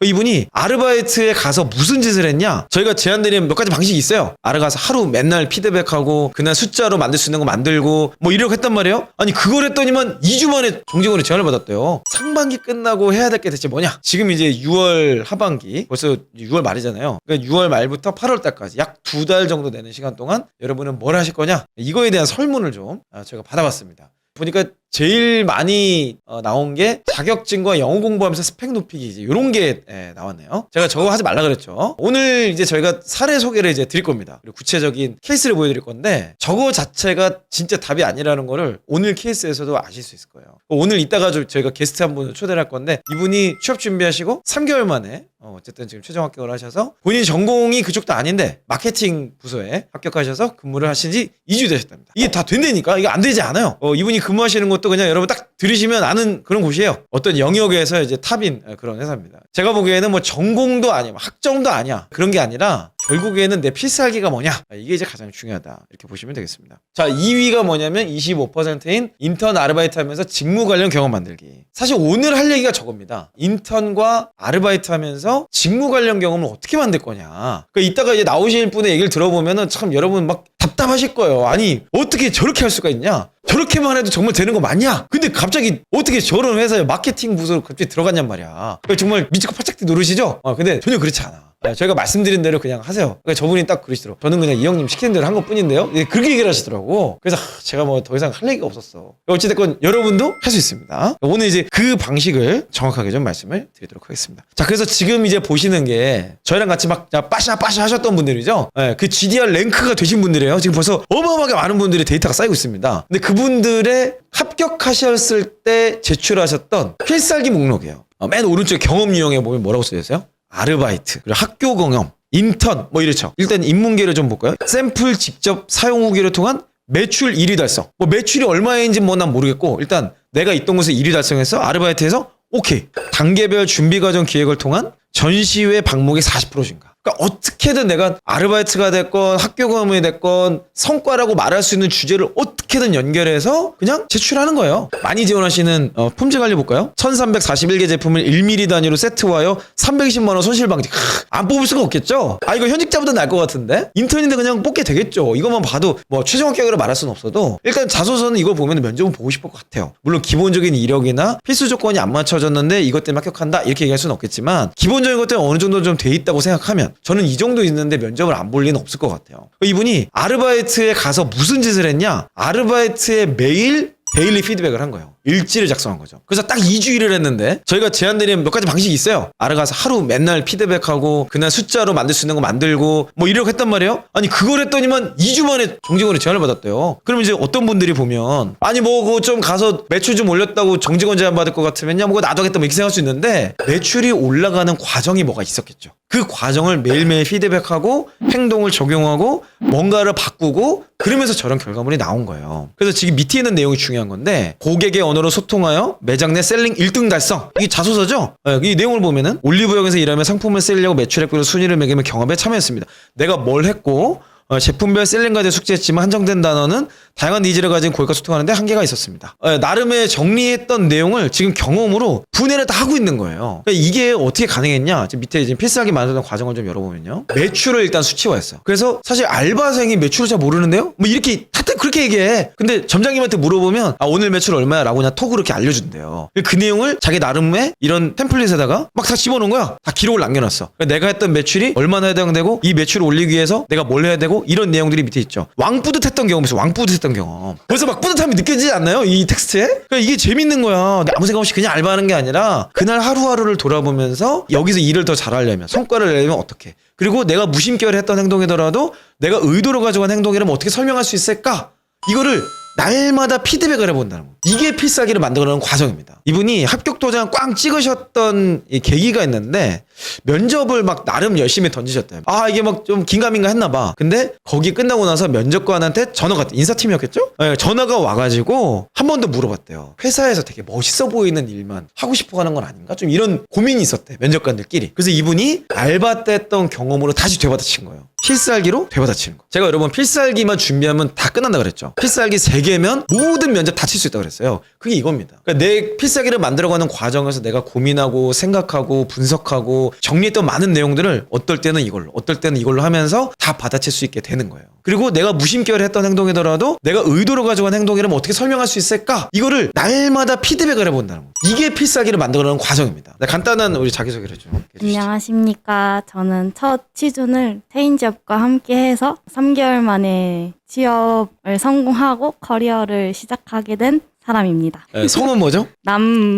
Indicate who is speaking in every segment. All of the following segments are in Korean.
Speaker 1: 이분이 아르바이트에 가서 무슨 짓을 했냐? 저희가 제안드리는 몇 가지 방식이 있어요. 가서 하루 맨날 피드백하고 그날 숫자로 만들 수 있는 거 만들고 뭐 이러고 했단 말이에요. 아니 그걸 했더니만 2주 만에 정직원이 제안을 받았대요. 상반기 끝나고 해야 될 게 대체 뭐냐? 지금 이제 6월 하반기 벌써 6월 말이잖아요. 그러니까 6월 말부터 8월 달까지 약 2달 정도 되는 시간 동안 여러분은 뭘 하실 거냐? 이거에 대한 설문을 좀 제가 받아봤습니다. 보니까 제일 많이 나온 게 자격증과 영어 공부하면서 스펙 높이기 이런 게 나왔네요. 제가 저거 하지 말라 그랬죠. 오늘 이제 저희가 사례 소개를 이제 드릴 겁니다. 그리고 구체적인 케이스를 보여드릴 건데 저거 자체가 진짜 답이 아니라는 거를 오늘 케이스에서도 아실 수 있을 거예요. 오늘 이따가 저희가 게스트 한 분을 초대를 할 건데 이분이 취업 준비하시고 3개월 만에 어쨌든 지금 최종 합격을 하셔서 본인 전공이 그쪽도 아닌데 마케팅 부서에 합격하셔서 근무를 하신 지 2주 되셨답니다. 이게 다 된다니까? 이거 안 되지 않아요. 이분이 근무하시는 것도 그냥 여러분 딱 들으시면 아는 그런 곳이에요. 어떤 영역에서 이제 탑인 그런 회사입니다. 제가 보기에는 뭐 전공도 아니야, 학점도 아니야. 그런 게 아니라 결국에는 내 필살기가 뭐냐? 이게 이제 가장 중요하다. 이렇게 보시면 되겠습니다. 자, 2위가 뭐냐면 25%인 인턴 아르바이트 하면서 직무 관련 경험 만들기. 사실 오늘 할 얘기가 저겁니다. 인턴과 아르바이트 하면서 직무 관련 경험을 어떻게 만들 거냐. 그러니까 이따가 이제 나오실 분의 얘기를 들어보면은 참 여러분 막 답답하실 거예요. 아니, 어떻게 저렇게 할 수가 있냐? 저렇게만 해도 정말 되는 거 맞냐? 근데 갑자기 어떻게 저런 회사에 마케팅 부서로 갑자기 들어갔냔 말이야. 정말 미치고 팔짝 노르시죠? 근데 전혀 그렇지 않아. 저희가 말씀드린 대로 그냥 하세요. 그러니까 저분이 딱 그러시더라고. 저는 그냥 이 형님 시키는 대로 한 것 뿐인데요. 그렇게 얘기를 하시더라고. 그래서 제가 뭐 더 이상 할 얘기가 없었어. 어찌됐건 여러분도 할 수 있습니다. 오늘 이제 그 방식을 정확하게 좀 말씀을 드리도록 하겠습니다. 자, 그래서 지금 이제 보시는 게 저희랑 같이 막 빠샤빠샤 하셨던 분들이죠. 그 GDR 랭크가 되신 분들이에요. 지금 벌써 어마어마하게 많은 분들이 데이터가 쌓이고 있습니다. 근데 그분들의 합격하셨을 때 제출하셨던 필살기 목록이에요. 맨 오른쪽 경험 유형에 보면 뭐라고 써있어요? 아르바이트, 그리고 학교 경험, 인턴, 뭐 이렇죠. 일단 인문계를 좀 볼까요? 샘플 직접 사용 후기를 통한 매출 1위 달성. 뭐 매출이 얼마인지 뭐 난 모르겠고 일단 내가 있던 곳에 1위 달성해서 아르바이트에서 오케이. 단계별 준비 과정 기획을 통한 전시회 방목이 40% 증가. 그러니까 어떻게든 내가 아르바이트가 됐건 학교 경험이 됐건 성과라고 말할 수 있는 주제를 어떻게든 연결해서 그냥 제출하는 거예요. 많이 지원하시는 품질 관리 볼까요? 1341개 제품을 1mm 단위로 세트화하여 320만 원 손실 방지. 안 뽑을 수가 없겠죠? 이거 현직자보다 나을 것 같은데? 인턴인데 그냥 뽑게 되겠죠. 이것만 봐도 뭐 최종 합격으로 말할 수는 없어도 일단 자소서는 이걸 보면 면접은 보고 싶을 것 같아요. 물론 기본적인 이력이나 필수 조건이 안 맞춰졌는데 이것 때문에 합격한다 이렇게 얘기할 수는 없겠지만 기본적인 것들은 어느 정도 좀 돼 있다고 생각하면 저는 이 정도 있는데 면접을 안 볼 리는 없을 것 같아요. 이분이 아르바이트에 가서 무슨 짓을 했냐? 아르바이트에 매일 데일리 피드백을 한 거예요. 일지를 작성한 거죠. 그래서 딱 2주 일을 했는데 저희가 제안드리는 몇 가지 방식이 있어요. 가서 하루 맨날 피드백하고 그날 숫자로 만들 수 있는 거 만들고 뭐 이러고 했단 말이에요. 아니 그걸 했더니만 2주 만에 정직원이 제안을 받았대요. 그럼 이제 어떤 분들이 보면 아니 뭐 그거 좀 가서 매출 좀 올렸다고 정직원 제안 받을 것 같으면요 뭐 나도 하겠다 뭐 이렇게 생각할 수 있는데 매출이 올라가는 과정이 뭐가 있었겠죠. 그 과정을 매일매일 피드백하고 행동을 적용하고 뭔가를 바꾸고 그러면서 저런 결과물이 나온 거예요. 그래서 지금 밑에 있는 내용이 중요한 건데 고객의 언어로 소통하여 매장 내 셀링 1등 달성. 이게 자소서죠? 이 내용을 보면은 올리브영에서 일하며 상품을 셀려고 매출액별로 순위를 매기며 경합에 참여했습니다. 내가 뭘 했고 제품별 셀링과제 숙지했지만 한정된 단어는 다양한 니즈를 가진 고객과 소통하는데 한계가 있었습니다. 나름의 정리했던 내용을 지금 경험으로 분해를 다 하고 있는 거예요. 그러니까 이게 어떻게 가능했냐? 지금 밑에 지금 필살기 만들던 과정을 좀 열어보면요. 매출을 일단 수치화했어요. 그래서 사실 알바생이 매출을 잘 모르는데요? 뭐 이렇게 다들 그렇게 얘기해. 근데 점장님한테 물어보면 오늘 매출 얼마야? 라고 그냥 톡으로 이렇게 알려준대요. 그 내용을 자기 나름의 이런 템플릿에다가 막 다 집어넣은 거야. 다 기록을 남겨놨어. 그러니까 내가 했던 매출이 얼마나 해당되고 이 매출을 올리기 위해서 내가 뭘 해야 되고 이런 내용들이 밑에 있죠. 왕뿌듯했던 경험이 있어. 왕뿌듯했던 경험. 벌써 막 뿌듯함이 느껴지지 않나요? 이 텍스트에? 그러니까 이게 재밌는 거야. 아무 생각 없이 그냥 알바하는 게 아니라 그날 하루하루를 돌아보면서 여기서 일을 더 잘하려면 성과를 내려면 어떻게 그리고 내가 무심결에 했던 행동이더라도 내가 의도로 가져간 행동이라면 어떻게 설명할 수 있을까? 이거를 날마다 피드백을 해본다는 거. 이게 필살기를 만들어가는 과정입니다. 이분이 합격 도장 꽝 찍으셨던 이 계기가 있는데 면접을 막 나름 열심히 던지셨대요. 이게 막 좀 긴가민가 했나봐. 근데 거기 끝나고 나서 면접관한테 전화가 왔대. 인사팀이었겠죠? 네, 전화가 와가지고 한 번 더 물어봤대요. 회사에서 되게 멋있어 보이는 일만 하고 싶어 하는 건 아닌가? 좀 이런 고민이 있었대. 면접관들끼리. 그래서 이분이 알바 때 했던 경험으로 다시 되받아친 거예요. 필살기로 되받아치는 거. 제가 여러분 필살기만 준비하면 다 끝난다 그랬죠. 필살기 100개면 모든 면접 다 칠 수 있다고 그랬어요. 그게 이겁니다. 그러니까 내 필살기를 만들어가는 과정에서 내가 고민하고 생각하고 분석하고 정리했던 많은 내용들을 어떨 때는 이걸로 어떨 때는 이걸로 하면서 다 받아칠 수 있게 되는 거예요. 그리고 내가 무심결에 했던 행동이더라도 내가 의도로 가져간 행동이라면 어떻게 설명할 수 있을까? 이거를 날마다 피드백을 해본다는 거. 이게 필살기를 만들어가는 과정입니다. 간단한 우리 자기소개를 좀 해주시죠.
Speaker 2: 안녕하십니까. 저는 첫 취준을 체인지업과 함께해서 3개월 만에 취업을 성공하고 커리어를 시작하게 된 사람입니다.
Speaker 1: 네, 성은 뭐죠? 남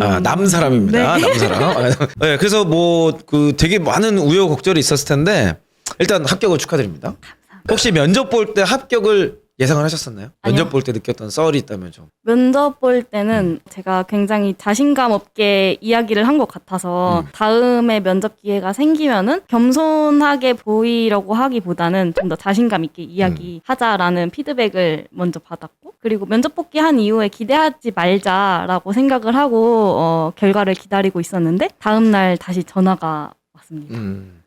Speaker 1: 사람입니다.
Speaker 2: 네.
Speaker 1: 남 사람. 네, 그래서 뭐 그 되게 많은 우여곡절이 있었을 텐데 일단 합격을 축하드립니다. 혹시 면접 볼 때 합격을 예상을 하셨었나요?
Speaker 2: 아니요.
Speaker 1: 면접 볼 때 느꼈던 썰이 있다면 좀.
Speaker 2: 면접 볼 때는 제가 굉장히 자신감 없게 이야기를 한 것 같아서 다음에 면접 기회가 생기면은 겸손하게 보이려고 하기보다는 좀 더 자신감 있게 이야기하자라는 피드백을 먼저 받았고, 그리고 면접 복귀한 이후에 기대하지 말자라고 생각을 하고 결과를 기다리고 있었는데 다음날 다시 전화가 왔습니다.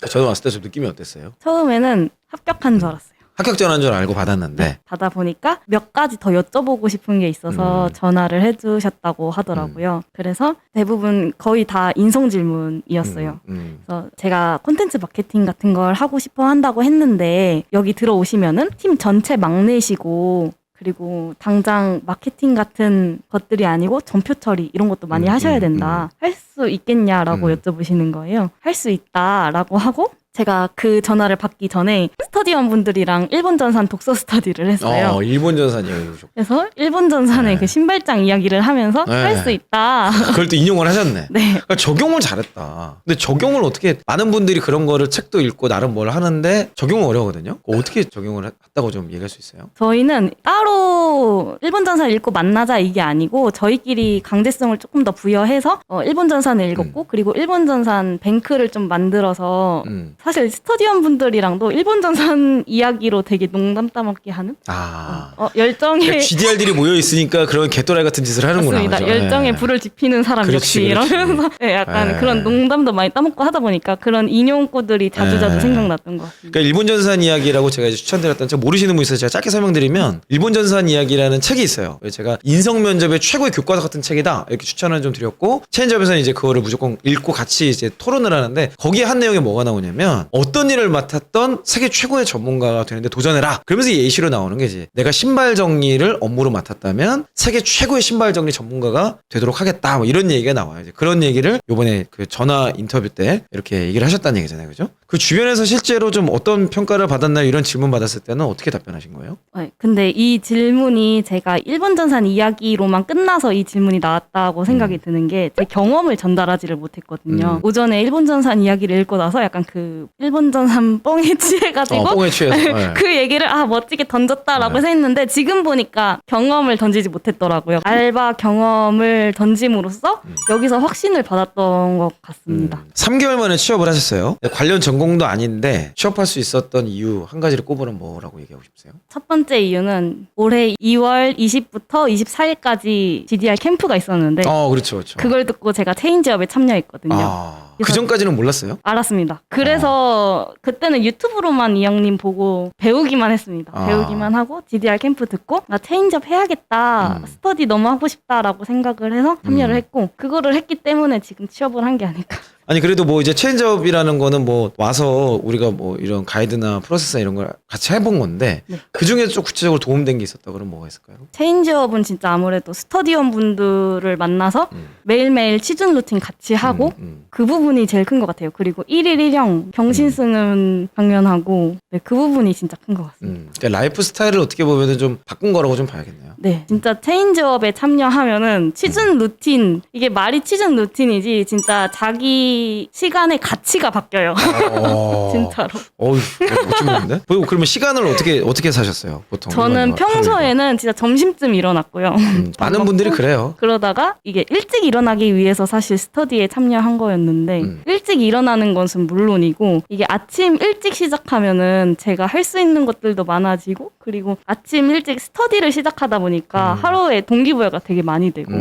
Speaker 1: 저도 왔을 때 좀 느낌이 어땠어요?
Speaker 2: 처음에는 합격한 줄 알았어요.
Speaker 1: 합격 전화인 줄 알고 받았는데
Speaker 2: 받아 보니까 몇 가지 더 여쭤보고 싶은 게 있어서 전화를 해주셨다고 하더라고요. 그래서 대부분 거의 다 인성 질문이었어요. 그래서 제가 콘텐츠 마케팅 같은 걸 하고 싶어 한다고 했는데 여기 들어오시면은 팀 전체 막내시고 그리고 당장 마케팅 같은 것들이 아니고 전표 처리 이런 것도 많이 하셔야 된다. 할 수 있겠냐라고 여쭤보시는 거예요. 할 수 있다라고 하고 제가 그 전화를 받기 전에 스터디원 분들이랑 일본 전산 독서 스터디를 했어요.
Speaker 1: 일본 전산이요.
Speaker 2: 그래서 일본 전산의
Speaker 1: 네.
Speaker 2: 그 신발장 이야기를 하면서
Speaker 1: 네.
Speaker 2: 할 수 있다.
Speaker 1: 그걸 또 인용을 하셨네.
Speaker 2: 네.
Speaker 1: 그러니까 적용을 잘했다. 근데 적용을 어떻게 많은 분들이 그런 거를 책도 읽고 나름 뭘 하는데 적용은 어려거든요. 어떻게 적용을 했다고 좀 얘기할 수 있어요?
Speaker 2: 저희는 따로 일본 전산 읽고 만나자 이게 아니고 저희끼리 강제성을 조금 더 부여해서 일본 전산을 읽었고 그리고 일본 전산 뱅크를 좀 만들어서 사실 스터디원 분들이랑도 일본 전산 이야기로 되게 농담 따먹게 하는 열정에
Speaker 1: 그러니까 GDR들이 모여 있으니까 그런 개또라이 같은 짓을 하는구나.
Speaker 2: 맞습니다.
Speaker 1: 그죠?
Speaker 2: 열정에
Speaker 1: 네.
Speaker 2: 불을 지피는 사람
Speaker 1: 그렇지,
Speaker 2: 역시
Speaker 1: 그렇지.
Speaker 2: 이러면서 네, 약간
Speaker 1: 네.
Speaker 2: 그런 농담도 많이 따먹고 하다 보니까 그런 인용구들이 자주자주
Speaker 1: 네.
Speaker 2: 생각났던 것 같습니다.
Speaker 1: 그러니까 일본 전산 이야기라고 제가 이제 추천드렸던 책 모르시는 분 있어서 제가 짧게 설명드리면 일본 전산 이야기라는 책이 있어요. 제가 인성 면접의 최고의 교과서 같은 책이다 이렇게 추천을 좀 드렸고 체인지업에서는 이제 그거를 무조건 읽고 같이 이제 토론을 하는데 거기에 한 내용에 뭐가 나오냐면 어떤 일을 맡았던 세계 최고의 전문가가 되는데 도전해라. 그러면서 예시로 나오는 게 이제 내가 신발 정리를 업무로 맡았다면 세계 최고의 신발 정리 전문가가 되도록 하겠다. 뭐 이런 얘기가 나와요. 이제 그런 얘기를 요번에 그 전화 인터뷰 때 이렇게 얘기를 하셨다는 얘기잖아요. 그죠? 그 주변에서 실제로 좀 어떤 평가를 받았나요? 이런 질문 받았을 때는 어떻게 답변하신 거예요?
Speaker 2: 네, 근데 이 질문이 제가 일본 전산 이야기로만 끝나서 이 질문이 나왔다고 생각이 드는 게 제 경험을 전달하지를 못했거든요. 오전에 일본 전산 이야기를 읽고 나서 약간 그 일본 전산 뻥에 취해가지고
Speaker 1: 뻥에 취해서. 네.
Speaker 2: 그 얘기를 멋지게 던졌다라고
Speaker 1: 네.
Speaker 2: 생각했는데 지금 보니까 경험을 던지지 못했더라고요. 알바 경험을 던짐으로써 여기서 확신을 받았던 것 같습니다.
Speaker 1: 3개월 만에 취업을 하셨어요. 관련 전공도 아닌데 취업할 수 있었던 이유 한 가지를 꼽으면 뭐라고 얘기하고 싶으세요?
Speaker 2: 첫 번째 이유는 올해 2월 20부터 24일까지 GDR 캠프가 있었는데
Speaker 1: 그렇죠, 그렇죠.
Speaker 2: 그걸 듣고 제가 체인지업에 참여했거든요.
Speaker 1: 그 전까지는 몰랐어요?
Speaker 2: 알았습니다. 그래서 그때는 유튜브로만 이 형님 보고 배우기만 했습니다. 배우기만 하고 GDR 캠프 듣고 나 체인지업 해야겠다. 스터디 너무 하고 싶다라고 생각을 해서 참여를 했고 그거를 했기 때문에 지금 취업을 한 게 아닐까.
Speaker 1: 아니 그래도 뭐 이제 체인지업이라는 거는 뭐 와서 우리가 뭐 이런 가이드나 프로세스나 이런 걸 같이 해본 건데
Speaker 2: 네.
Speaker 1: 그 중에서 좀 구체적으로 도움된 게 있었다 그러면 뭐가 있을까요?
Speaker 2: 체인지업은 진짜 아무래도 스터디원 분들을 만나서 매일매일 취준 루틴 같이 하고 그 부분이 제일 큰 것 같아요. 그리고 1일 1형 경신 쓰는 당연하고 네, 그 부분이 진짜 큰 것 같습니다.
Speaker 1: 그러니까 라이프 스타일을 어떻게 보면 좀 바꾼 거라고 좀 봐야겠네요.
Speaker 2: 네, 진짜 체인지업에 참여하면은 취준 루틴 이게 말이 취준 루틴이지 진짜 자기 시간의 가치가 바뀌어요. 진짜로.
Speaker 1: 멋진 건데? 그러면 시간을 어떻게 사셨어요? 보통
Speaker 2: 저는 평소에는 진짜 점심쯤 일어났고요.
Speaker 1: 많은 분들이 그래요.
Speaker 2: 그러다가 이게 일찍 일어나기 위해서 사실 스터디에 참여한 거였는데 일찍 일어나는 것은 물론이고 이게 아침 일찍 시작하면은 제가 할 수 있는 것들도 많아지고 그리고 아침 일찍 스터디를 시작하다 보니까 하루에 동기부여가 되게 많이 되고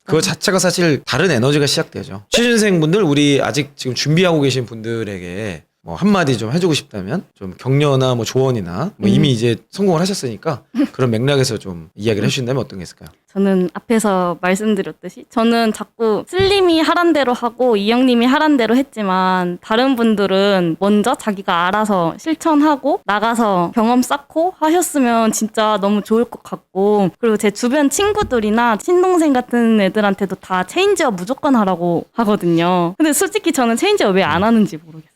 Speaker 1: 그거 자체가 사실 다른 에너지가 시작되죠. 취준생분들 우리 아직 지금 준비하고 계신 분들에게 뭐 한마디 좀 해주고 싶다면 좀 격려나 뭐 조언이나 뭐 이미 이제 성공을 하셨으니까 그런 맥락에서 좀 이야기를 해주신다면 어떤 게 있을까요?
Speaker 2: 저는 앞에서 말씀드렸듯이 저는 자꾸 슬림이 하란 대로 하고 이영님이 하란 대로 했지만 다른 분들은 먼저 자기가 알아서 실천하고 나가서 경험 쌓고 하셨으면 진짜 너무 좋을 것 같고, 그리고 제 주변 친구들이나 친동생 같은 애들한테도 다 체인지업 무조건 하라고 하거든요. 근데 솔직히 저는 체인지업 왜 안 하는지 모르겠어요.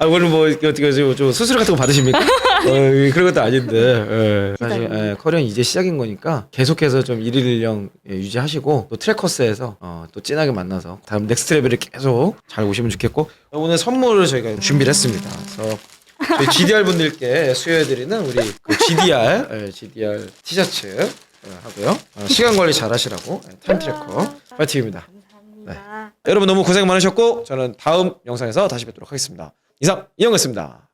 Speaker 1: 오늘 뭐 어떻게 좀 수술 같은 거 받으십니까? 그런 것도 아닌데 사실 커리어는 이제 시작인 거니까 계속해서 좀 일일령 유지하시고 또 트랙커스에서 또 진하게 만나서 다음 넥스트 레벨을 계속 잘 오시면 좋겠고, 오늘 선물을 저희가 준비를 했습니다. 그래서 저희 GDR 분들께 수여해드리는 우리 그 GDR 티셔츠 하고요. 시간 관리 잘 하시라고 타임 트래커 파이팅입니다. 네. 여러분 너무 고생 많으셨고 저는 다음 영상에서 다시 뵙도록 하겠습니다. 이상 이영이었습니다.